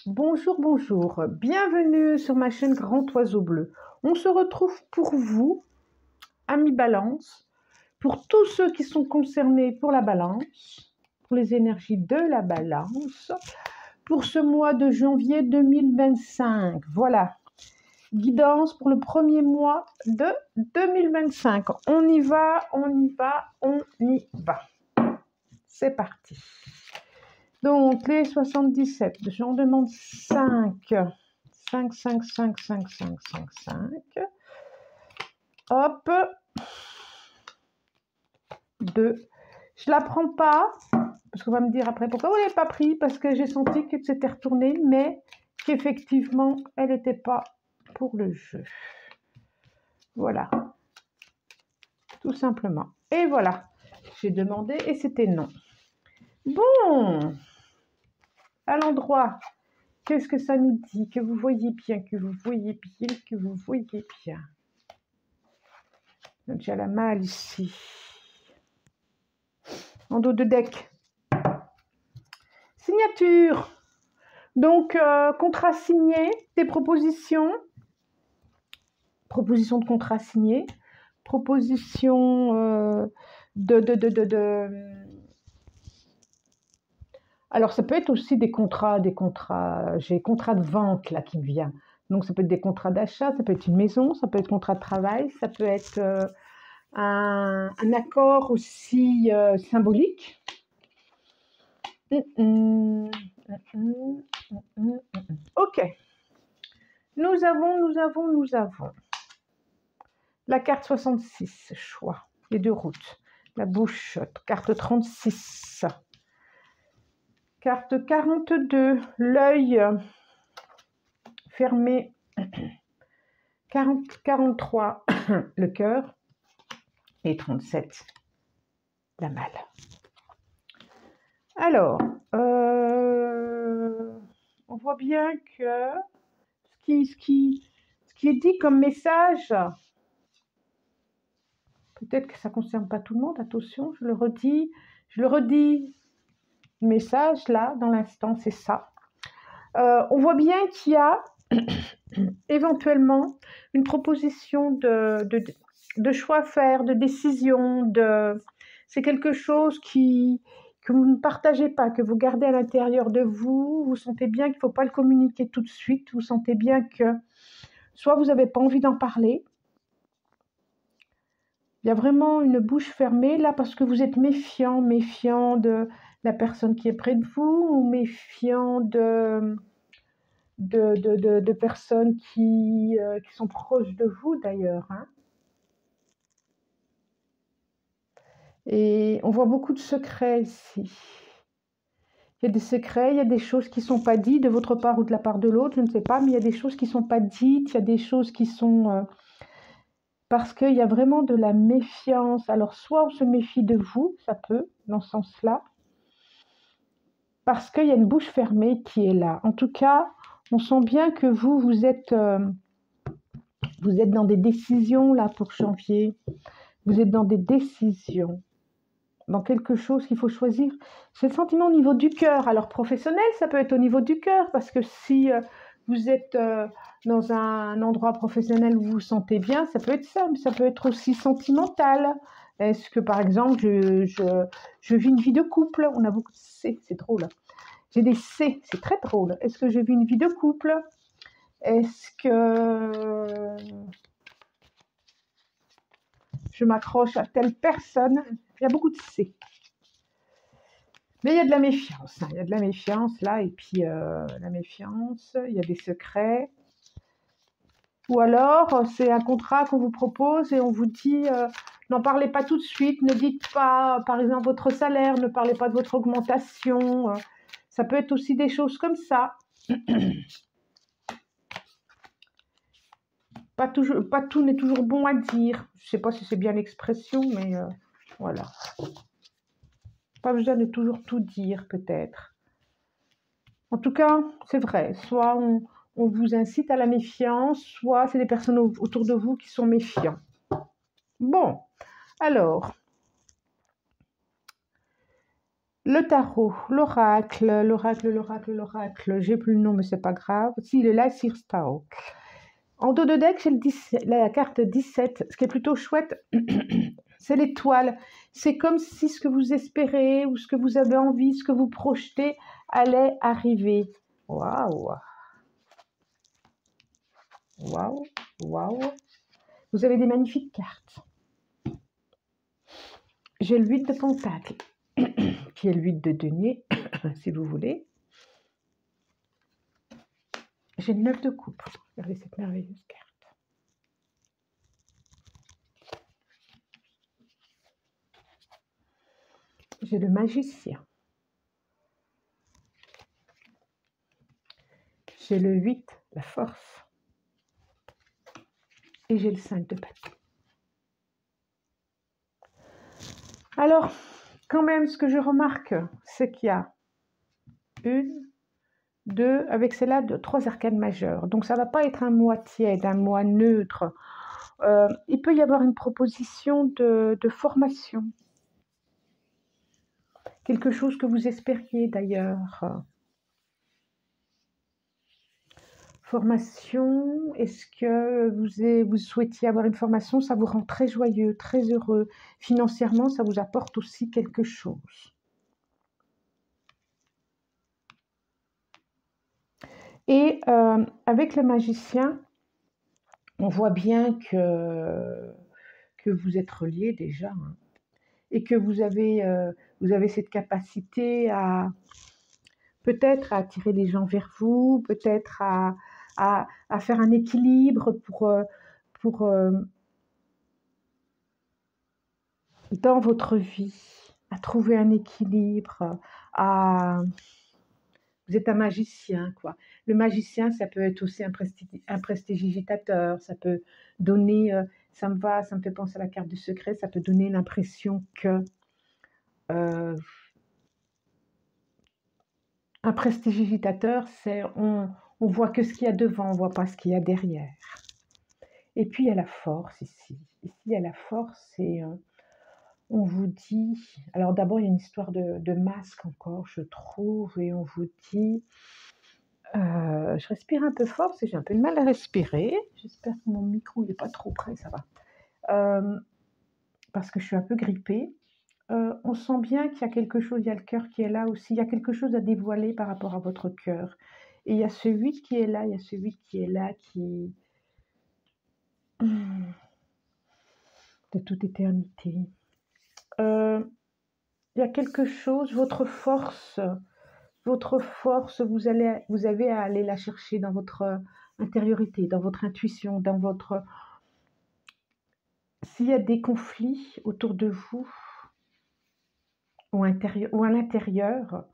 Bonjour, bonjour. Bienvenue sur ma chaîne Grand Oiseau Bleu. On se retrouve pour vous, amis Balance, pour tous ceux qui sont concernés pour la Balance, pour les énergies de la Balance, pour ce mois de janvier 2025. Voilà, guidance pour le premier mois de 2025. On y va, on y va, on y va. C'est parti. Donc, les 77, j'en demande 5. 5, 5, 5, 5, 5, 5, 5. Hop. 2. Je ne la prends pas, parce qu'on va me dire après pourquoi vous ne l'avez pas pris, parce que j'ai senti qu'elle s'était retournée, mais qu'effectivement, elle n'était pas pour le jeu. Voilà. Tout simplement. Et voilà. J'ai demandé et c'était non. Bon. À l'endroit. Qu'est-ce que ça nous dit? Que vous voyez bien, que vous voyez bien, que vous voyez bien. On a déjà la malle ici. En dos de deck. Signature. Donc, contrat signé, des propositions. Proposition de contrat signé. Proposition Alors, ça peut être aussi des contrats, j'ai contrat de vente là qui me vient. Donc, ça peut être des contrats d'achat, ça peut être une maison, ça peut être contrat de travail, ça peut être un accord aussi symbolique. Ok. Nous avons. La carte 66, choix. Les deux routes. La bouche, carte 36. Carte 42, l'œil fermé. 43, le cœur. Et 37, la malle. Alors, on voit bien que ce qui est dit comme message, peut-être que ça ne concerne pas tout le monde, attention, je le redis, le message là, dans l'instant, c'est ça. On voit bien qu'il y a éventuellement une proposition de choix à faire, de décision, c'est quelque chose que vous ne partagez pas, que vous gardez à l'intérieur de vous, vous sentez bien qu'il ne faut pas le communiquer tout de suite, vous sentez bien que soit vous n'avez pas envie d'en parler, il y a vraiment une bouche fermée là parce que vous êtes méfiant de la personne qui est près de vous ou méfiant de personnes qui sont proches de vous d'ailleurs. Hein. Et on voit beaucoup de secrets ici. Il y a des secrets, il y a des choses qui ne sont pas dites de votre part ou de la part de l'autre, je ne sais pas, mais il y a des choses qui ne sont pas dites, il y a des choses qui sont... parce qu'il y a vraiment de la méfiance. Alors, soit on se méfie de vous, ça peut, dans ce sens-là, parce qu'il y a une bouche fermée qui est là. En tout cas, on sent bien que vous êtes dans des décisions, là, pour janvier. Vous êtes dans des décisions. Dans quelque chose qu'il faut choisir. C'est le sentiment au niveau du cœur. Alors professionnel, ça peut être au niveau du cœur, parce que si vous êtes dans un endroit professionnel où vous vous sentez bien, ça peut être ça, mais ça peut être aussi sentimental. Est-ce que par exemple, je vis une vie de couple? On a beaucoup de C, c'est drôle. J'ai des C, c'est très drôle. Est-ce que je vis une vie de couple? Est-ce que je m'accroche à telle personne? Il y a beaucoup de C. Mais il y a de la méfiance, hein. Il y a de la méfiance là, et puis la méfiance, il y a des secrets. Ou alors, c'est un contrat qu'on vous propose et on vous dit, n'en parlez pas tout de suite, ne dites pas, par exemple, votre salaire, ne parlez pas de votre augmentation. Ça peut être aussi des choses comme ça. Pas tout n'est toujours bon à dire. Je ne sais pas si c'est bien l'expression, mais voilà. Pas besoin de toujours tout dire, peut-être. En tout cas, c'est vrai. Soit on vous incite à la méfiance, soit c'est des personnes autour de vous qui sont méfiants. Bon, alors. Le tarot, l'oracle. J'ai plus le nom, mais c'est pas grave. Si, le Sears Tarot. En dos de deck, j'ai la carte 17. Ce qui est plutôt chouette, c'est l'étoile. C'est comme si ce que vous espérez ou ce que vous avez envie, ce que vous projetez allait arriver. Waouh! Waouh! Waouh! Vous avez des magnifiques cartes. J'ai le 8 de Pentacle, qui est le 8 de denier, si vous voulez. J'ai le 9 de coupe. Regardez cette merveilleuse carte. J'ai le magicien. J'ai le 8, la force. Et j'ai le 5 de bâton. Alors, quand même, ce que je remarque, c'est qu'il y a 1, 2, avec celle-là, 3 arcanes majeures. Donc, ça ne va pas être un mois tiède, un mois neutre. Il peut y avoir une proposition de formation. Quelque chose que vous espériez d'ailleurs. Formation, est-ce que vous souhaitiez avoir une formation? Ça vous rend très joyeux, très heureux. Financièrement, ça vous apporte aussi quelque chose. Et avec le magicien, on voit bien que vous êtes reliés déjà, hein, et que vous avez cette capacité à peut-être à attirer les gens vers vous, peut-être à faire un équilibre pour dans votre vie, à trouver un équilibre, vous êtes un magicien, quoi. Le magicien, ça peut être aussi un prestidigitateur, ça peut donner, ça me fait penser à la carte du secret, ça peut donner l'impression que un prestidigitateur, c'est on voit que ce qu'il y a devant, on voit pas ce qu'il y a derrière. Et puis il y a la force ici. Ici, il y a la force et on vous dit... Alors d'abord, il y a une histoire de masque encore, je trouve, et on vous dit... je respire un peu fort parce que j'ai un peu de mal à respirer. J'espère que mon micro n'est pas trop près, ça va. Parce que je suis un peu grippée. On sent bien qu'il y a quelque chose, il y a le cœur qui est là aussi, il y a quelque chose à dévoiler par rapport à votre cœur. Et il y a ce 8 qui est là, il y a ce 8 qui est là, qui... de toute éternité. Il y a quelque chose, votre force, vous avez à aller la chercher dans votre intériorité, dans votre intuition, dans votre... S'il y a des conflits autour de vous, ou à l'intérieur,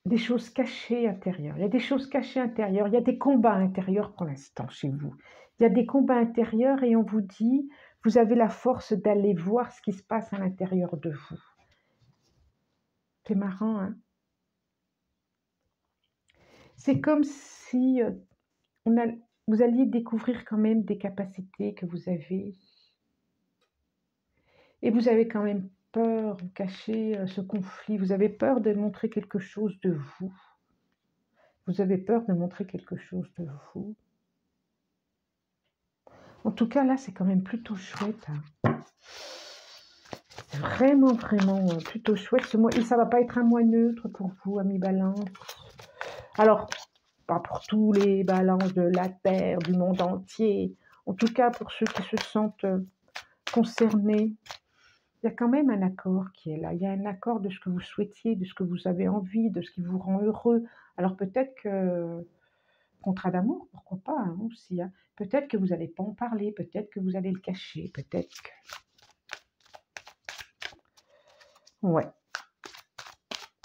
des choses cachées intérieures. Il y a des choses cachées intérieures, il y a des combats intérieurs pour l'instant chez vous. Il y a des combats intérieurs et on vous dit, vous avez la force d'aller voir ce qui se passe à l'intérieur de vous. C'est marrant, hein? C'est comme si vous alliez découvrir quand même des capacités que vous avez. Et vous avez quand même peur, vous cachez ce conflit, vous avez peur de montrer quelque chose de vous. Vous avez peur de montrer quelque chose de vous. En tout cas, là, c'est quand même plutôt chouette. Hein. C'est vraiment, vraiment plutôt chouette ce mois. Et ça ne va pas être un mois neutre pour vous, amis Balance. Alors, pas pour tous les balances de la Terre, du monde entier. En tout cas, pour ceux qui se sentent concernés, il y a quand même un accord qui est là. Il y a un accord de ce que vous souhaitiez, de ce que vous avez envie, de ce qui vous rend heureux. Alors peut-être que, contrat d'amour, pourquoi pas, hein, aussi. Hein. Peut-être que vous n'allez pas en parler, peut-être que vous allez le cacher, peut-être que... Ouais.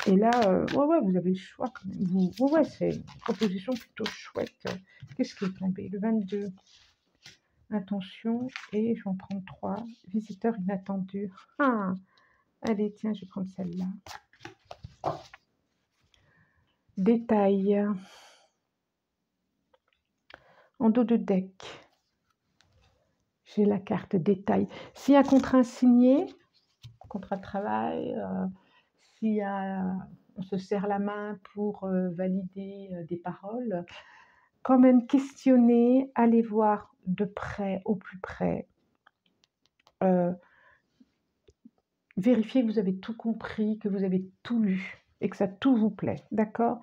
Et là, ouais, vous avez le choix quand même. Ouais, c'est une proposition plutôt chouette. Qu'est-ce qui est tombé? Le 22. Intention, et je vais en prendre 3. Visiteur inattendu. Ah, allez, tiens, je vais prendre celle-là. Détail. En dos de deck, j'ai la carte détail. S'il y a un contrat signé, contrat de travail, s'il y a on se serre la main pour, valider, des paroles, quand même questionner, aller voir de près, au plus près, heu, vérifier que vous avez tout compris, que vous avez tout lu et que ça tout vous plaît, d'accord?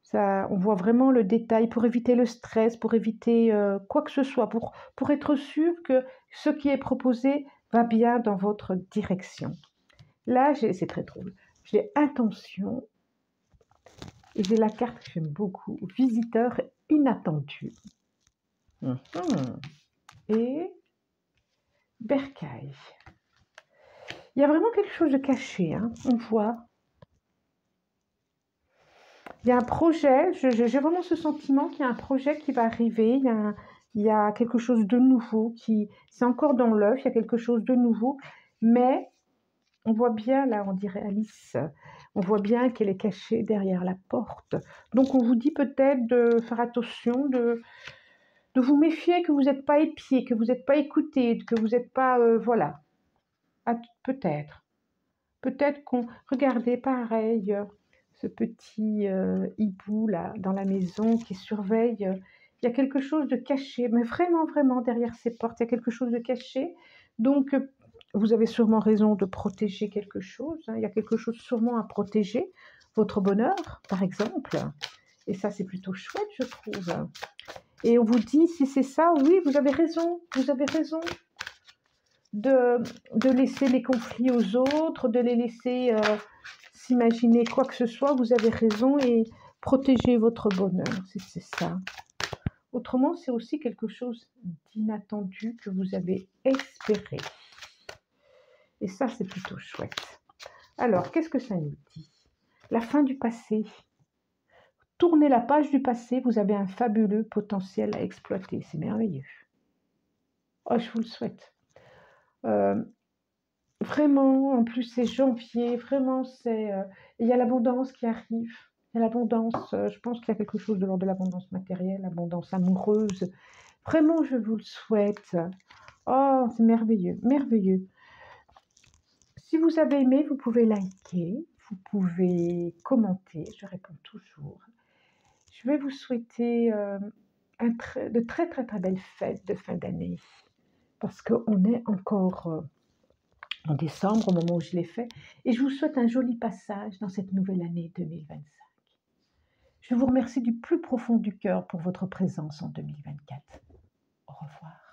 Ça, on voit vraiment le détail pour éviter le stress, pour éviter, quoi que ce soit, pour être sûr que ce qui est proposé va bien dans votre direction. Là, c'est très drôle. J'ai intention et j'ai la carte que j'aime beaucoup, visiteur inattendu. Mmh et bercail. Il y a vraiment quelque chose de caché, hein, on voit. Il y a un projet, j'ai vraiment ce sentiment qu'il y a un projet qui va arriver, il y a quelque chose de nouveau c'est encore dans l'œuf, il y a quelque chose de nouveau, mais on voit bien, là, on dirait Alice, on voit bien qu'elle est cachée derrière la porte. Donc on vous dit peut-être de faire attention, de vous méfier que vous n'êtes pas épié, que vous n'êtes pas écouté, que vous n'êtes pas, voilà. Peut-être. Peut-être qu'on... Regardez, pareil, ce petit hibou là dans la maison qui surveille. Il y a quelque chose de caché, mais vraiment, vraiment derrière ces portes, il y a quelque chose de caché. Donc, vous avez sûrement raison de protéger quelque chose, hein. Il y a quelque chose sûrement à protéger, votre bonheur, par exemple. Et ça, c'est plutôt chouette, je trouve. Et on vous dit, si c'est ça, oui, vous avez raison de laisser les conflits aux autres, de les laisser s'imaginer quoi que ce soit. Vous avez raison et protégez votre bonheur, c'est ça. Autrement, c'est aussi quelque chose d'inattendu que vous avez espéré. Et ça, c'est plutôt chouette. Alors, qu'est-ce que ça nous dit? La fin du passé. Tournez la page du passé, vous avez un fabuleux potentiel à exploiter. C'est merveilleux. Oh, je vous le souhaite. Vraiment, en plus c'est janvier, vraiment il y a l'abondance qui arrive. Il y a l'abondance, je pense qu'il y a quelque chose de l'ordre de l'abondance matérielle, l'abondance amoureuse. Vraiment, je vous le souhaite. Oh, c'est merveilleux, merveilleux. Si vous avez aimé, vous pouvez liker, vous pouvez commenter, je réponds toujours. Je vais vous souhaiter de très, très, très belles fêtes de fin d'année, parce qu'on est encore en décembre, au moment où je l'ai fait, et je vous souhaite un joli passage dans cette nouvelle année 2025. Je vous remercie du plus profond du cœur pour votre présence en 2024. Au revoir.